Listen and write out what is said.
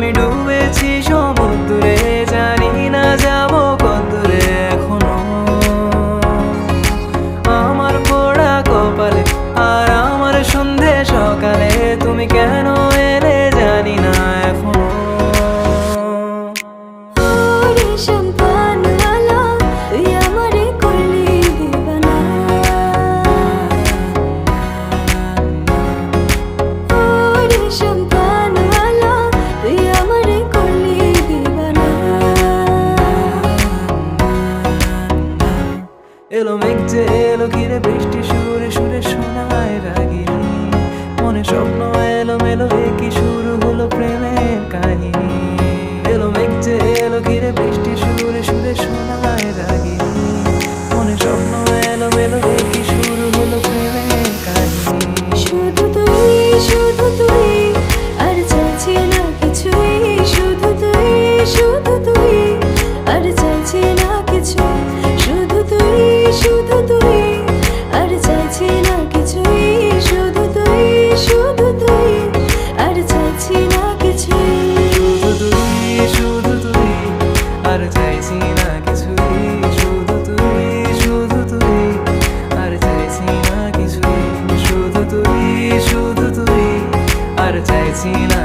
আমি ডুবেছি সমুদ্রে, জানি না যাব কতদূরে এখনো। আমার পোড়া কপালে আর আমার সন্ধে সকালে তুমি কেন এলে জানি না এখনো। এলো মেঘ যে এলো ঘিরে বৃষ্টি সুরে সুরে শোনায় রাগিনী, মনে স্বপ্ন এলো মেলো কি শুরু হলো প্রেমের কাহিনী। এলো মেঘ যে এলো ঘিরে বৃষ্টি সুরে সুরে শোনায় রাগিনী, মনে স্বপ্ন এলো মেলো কি শুরু হলো প্রেমের কাহিনী। শুধু তুই আর চাইছি না কিছুই, শুধু তুই আর চাইছি না কিছু, শুধু তুই আর চাইছি না কিছুই, শুধু তুই আর চাইছি না কিছুই, শুধু তুই আর চাইছি না কিছুই, শুধু তুই আর চাইছি না কিছুই, শুধু তুই আর চাইছি না